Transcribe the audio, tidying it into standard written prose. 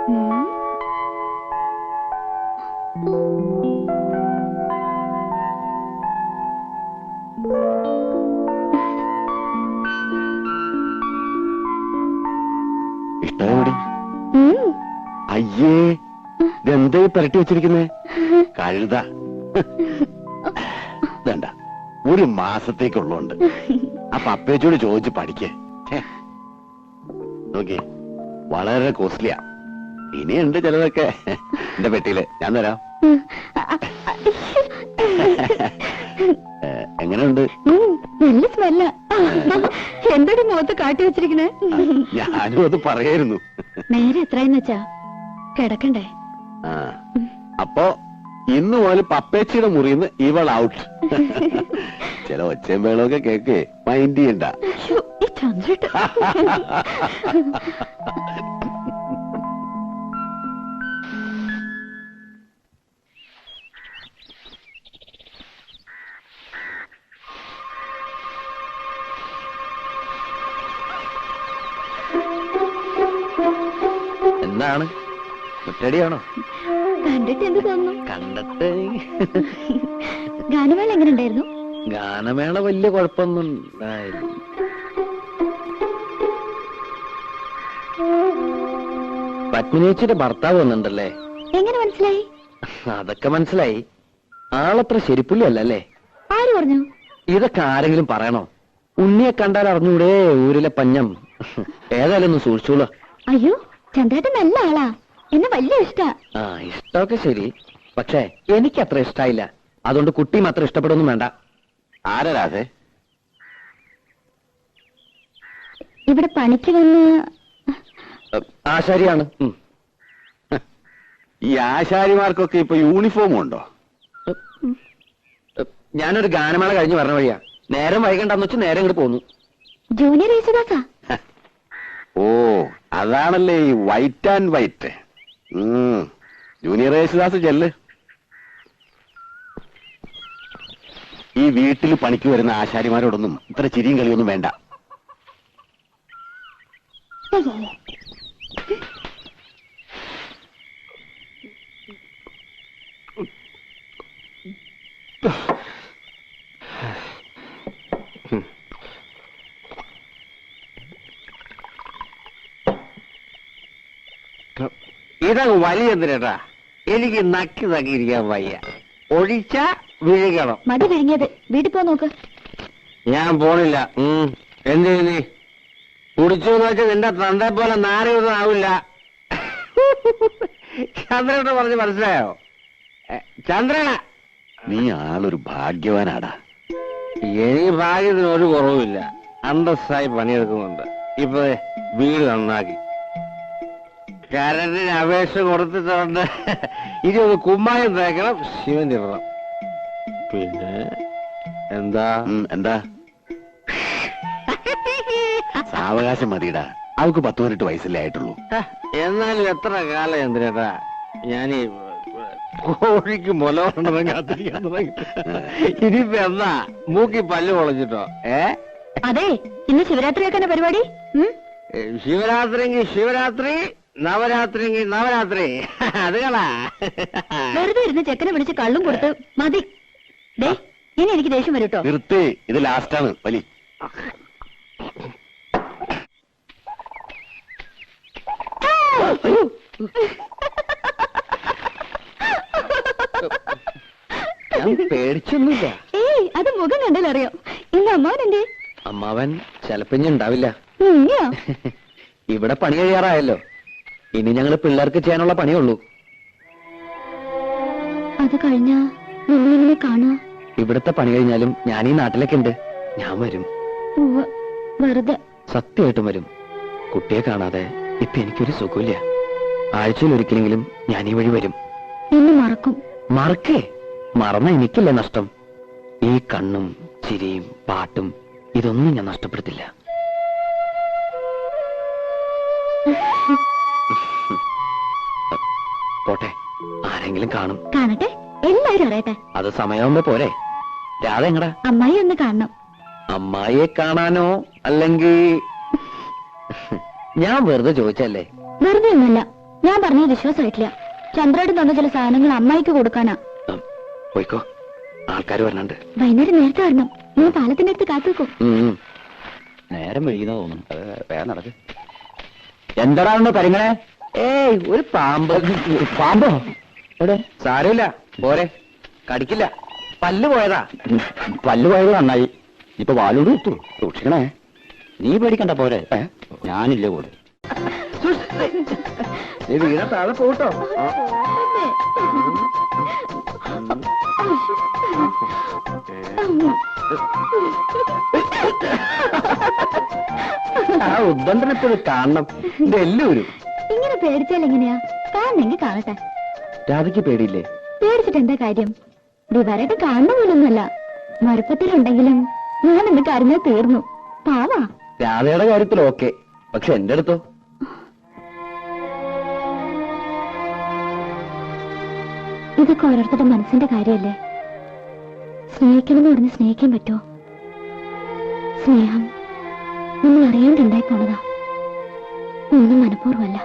ഇഷ്ടം അയ്യേ ഇതെന്താ പരട്ടി വെച്ചിരിക്കുന്നേ? കഴുത. വേണ്ട, ഒരു മാസത്തേക്കുള്ളതുണ്ട്. അപ്പൊ അപ്പേച്ചോട് ചോദിച്ച് പഠിക്കേ. നോക്കി, വളരെ കോസ്റ്റ്ലിയാ. ഇനിയുണ്ട് ചിലതൊക്കെ എന്റെ പെട്ടിയില്, ഞാൻ തരാം. എങ്ങനെയുണ്ട്? നല്ല സ്മെല്ല. എന്തൊരു മുഖത്ത് കാട്ടി വെച്ചിരിക്കണേ. ഞാനും അത് പറയായിരുന്നു. നേരെ എത്രയെന്ന് വെച്ചാ കിടക്കണ്ടേ? അപ്പോ ഇന്ന് മുതൽ പപ്പേച്ചിയുടെ മുറിന്ന് ഇവൾ ഔട്ട്. ചില ഒച്ചയും വേളമൊക്കെ കേക്ക്, മൈൻഡ് ചെയ്യണ്ട. എന്താണ്, മുറ്റടിയാണോ? കണ്ടിട്ട് എന്ത് തോന്നുന്നു? കണ്ടിട്ട് ഗാനമേള എങ്ങനെ ഉണ്ടായിരുന്നു? ഗാനമേള വലിയ കുഴപ്പമൊന്നും ഉണ്ടായില്ല. പത്മിനിയേച്ചിയുടെ ഭർത്താവ് വന്നിട്ടുണ്ടല്ലേ? എങ്ങനെ മനസ്സിലായി? അതൊക്കെ മനസ്സിലായി. ആളത്ര ശരിപ്പുള്ളി അല്ലല്ലേ? ആര് പറഞ്ഞു? ഇതൊക്കെ ആരെങ്കിലും പറയണോ? ഉണ്ണിയെ കണ്ടാൽ അറിഞ്ഞൂടെ ഊരിലെ പഞ്ഞം. ഏതായാലും ഒന്ന് സൂക്ഷിച്ചോളൂ. അയ്യോ, ചന്ദ്രേട്ടൻ നല്ല ആളാ, എന്നെ വലിയ ഇഷ്ടാ. ഇഷ്ടമൊക്കെ ശരി, പക്ഷേ എനിക്ക് അത്ര ഇഷ്ടായില്ല. അതുകൊണ്ട് കുട്ടിയും അത്ര ഇഷ്ടപ്പെടുന്നു വേണ്ട. ആരാ രാധേ? ഇവിടെ പണിക്ക് വന്ന് ആശാരിയാണ്. ഈ ആശാരിമാർക്കൊക്കെ ഇപ്പൊ യൂണിഫോം ഉണ്ടോ? ഞാനൊരു ഗാനമേള കഴിഞ്ഞ് പറഞ്ഞ വഴിയാ. നേരം വൈകണ്ടെന്ന് വെച്ച് നേരം ഇങ്ങോട്ട് പോന്നു. ജൂനിയർ യേശുദാസാ? ഓ, അതാണല്ലേ ഈ white and white. Junior Yesudas ചെല്ല്. ഈ വീട്ടിൽ പണിക്ക് വരുന്ന ആശാരിമാരോടൊന്നും ഇത്ര ചിരിയും കളിയൊന്നും വേണ്ട. ഇതങ്ങ് വലിയ എന്തിനാ? എനിക്ക് നക്കി നക്കിയിരിക്കാൻ വയ്യ. ഒഴിച്ച വിഴുകണം. മതി വിഴുങ്ങിയത്. വീട്ടിൽ പോ നോക്ക്. ഞാൻ പോണില്ല. എന്ത് നീ കുടിച്ചു എന്ന് വെച്ചാൽ നിന്റെ തന്തെ പോലെ നാരയൊന്നും ആവില്ല. ചന്ദ്രനോട് പറഞ്ഞ് മനസ്സിലായോ? ചന്ദ്രന, നീ ആളൊരു ഭാഗ്യവാനാടാ. എനിക്ക് ഭാഗ്യത്തിന് ഒരു കുറവുമില്ല. അന്തസ്സായി പണിയെടുക്കുന്നുണ്ട്. ഇപ്പൊ വീട് നന്നാക്കി കരണ്ടിന് അപേക്ഷ കൊടുത്തിട്ടുണ്ട്. ഇനി ഒന്ന് കുമ്മായം തേക്കണം, ശിവൻ ഇടണം. പിന്നെ എന്താ സാവകാശം മതിയിടാ. അവൾക്ക് 10-18 വയസ്സല്ലേ ആയിട്ടുള്ളൂ. എന്നാലും എത്ര കാലം എന്തിനാ ഞാൻ കോഴിക്ക് മുലവണ്ണം കാത്തിരിക്കാൻ തുടങ്ങി. ഇനിയിപ്പോ എന്താ മൂക്കി പല്ല് പൊളഞ്ഞിട്ടോ? അതെ, ഇന്ന് ശിവരാത്രിയൊക്കെ പരിപാടി. ശിവരാത്രിയെങ്കിൽ ശിവരാത്രി, നവരാത്രിയെങ്കിൽ നവരാത്രി. അത് കളാ. വെറുതെ ഇരുന്ന് ചെക്കനെ വിളിച്ച് കള്ളും കൊടുത്ത് മതി. ഇനി എനിക്ക് ദേഷ്യം വരും കേട്ടോ. നിർത്തി, ഇത് ലാസ്റ്റാണ്. വലി. പേടിച്ചൊന്നുമില്ല. അത് മുഖം കണ്ടാലറിയാം. ഇന്ന് അമ്മാവനെന്തേ? അമ്മാവൻ ചിലപ്പിഞ്ഞ ഉണ്ടാവില്ല. ഇവിടെ പണി കഴിയാറായല്ലോ. ഇനി ഞങ്ങള് പിള്ളേർക്ക് ചെയ്യാനുള്ള പണിയുള്ളൂ. അത് കഴിഞ്ഞാ നിങ്ങളെങ്ങനെ കാണാ? ഇവിടത്തെ പണി കഴിഞ്ഞാലും ഞാൻ ഈ നാട്ടിലൊക്കെ ഉണ്ട്. ഞാൻ വരും. വെറുതെ. സത്യമായിട്ടും വരും. കുട്ടിയെ കാണാതെ ഇപ്പൊ എനിക്കൊരു സുഖമില്ല. ആഴ്ചയിൽ ഒരിക്കലെങ്കിലും ഞാൻ ഈ വഴി വരും. എന്നെ മറക്കും. മറക്കേ? മറന്ന എനിക്കല്ലേ നഷ്ടം. ഈ കണ്ണും ചിരിയും പാട്ടും ഇതൊന്നും ഞാൻ നഷ്ടപ്പെടുത്തില്ല. പോട്ടെ, ആരെങ്കിലും കാണും. കാണട്ടെ, എല്ലാവരും അറിയട്ടെ. അത് സമയമാകുമ്പോ പോരെ. രാധ എങ്ങടാ? അമ്മായി ഒന്ന് കാണണം. അമ്മായിയെ കാണാനോ? അല്ലെങ്കിൽ ഞാൻ വെറുതെ ചോദിച്ചല്ലേ? വെറുതെ ഒന്നുമല്ല. ഞാൻ പറഞ്ഞത് വിശ്വാസമായിട്ടില്ല. ചന്ദ്രേട്ടൻ തന്ന ചില സാധനങ്ങൾ അമ്മായിക്ക് കൊടുക്കാനാ. പോയിക്കോ, ആൾക്കാർ വരണുണ്ട്. വൈകുന്നേരം നേരത്തെ വരണം. ഞാൻ പാലത്തിന്റെ അടുത്ത് കാത്തുവെക്കും. നേരം വൈകുന്ന തോന്നുന്നു. വേഗം നടക്ക്. എന്താണോ പരിങ്ങളെ? ഏയ്, ഒരു പാമ്പ്. പാമ്പോ? എവിടെ? സാരമില്ല, പോരെ, കടിക്കില്ല. പല്ല് പോയതാ. പല്ല് പോയത് നന്നായി. ഇപ്പൊ വാലോട് കിട്ടു. സൂക്ഷിക്കണേ. നീ പേടിക്കണ്ട, പോരെ. ഞാനില്ല കൂടെ. നീ വീണ താഴെ പോട്ടോ. ആ ഉദ്ബന്ധനം എപ്പോഴും കാണണം. ഇതെല്ലാവരും ഇങ്ങനെ പേടിച്ചാൽ എങ്ങനെയാ? കാണണമെങ്കിൽ കാണട്ടെ. രാധയ്ക്ക് പേടിയില്ലേ? പേടിച്ചിട്ട് എന്താ കാര്യം? ദിവാരായിട്ട് കാണുന്ന പോലൊന്നുമല്ല. മറുപ്പത്തിലുണ്ടെങ്കിലും ഞാൻ എന്ന് കരഞ്ഞാൽ തീർന്നു. പാവാ. രാധയുടെ കാര്യത്തിൽ ഓക്കെ, പക്ഷെ എന്റെ അടുത്തോ? ഇതൊക്കെ ഓരോരുത്തരുടെ മനസ്സിന്റെ കാര്യമല്ലേ. സ്നേഹിക്കണമെന്ന് പറഞ്ഞ് സ്നേഹിക്കാൻ പറ്റുമോ? സ്നേഹം നമ്മൾ അറിയാണ്ടുണ്ടായി പോണതാ. ഒന്നും മനഃപൂർവ്വമല്ല.